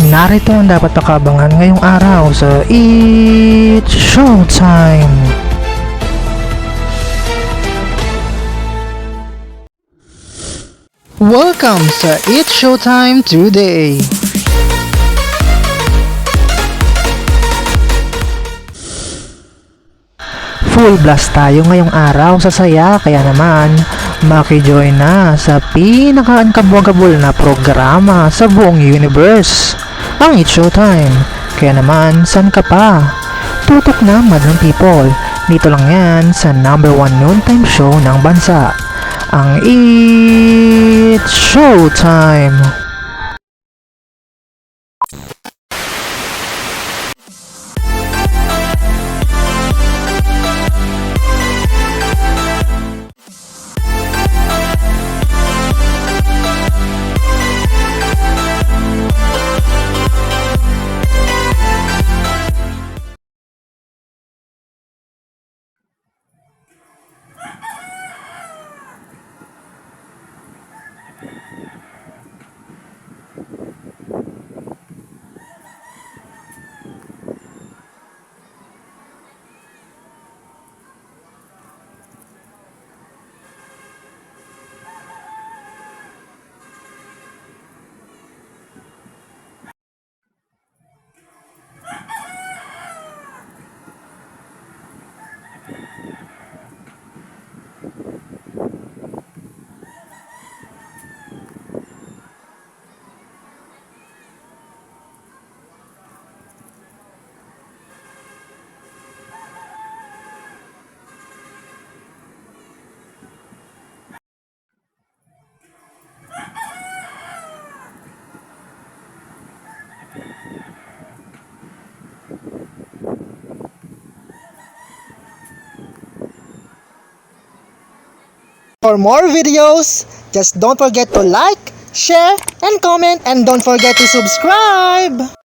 Narito ang dapat pakabangan ngayong araw sa It's Showtime! Welcome sa It's Showtime today! Full blast tayo ngayong araw sa saya, kaya naman makijoin na sa pinaka-ankabwagabol na programa sa buong universe, ang It's Showtime. Kaya naman, san ka pa? Tutok na, madlang people. Dito lang yan sa #1 noontime show ng bansa, ang It's Showtime. For more videos, just don't forget to like, share, and comment, and don't forget to subscribe!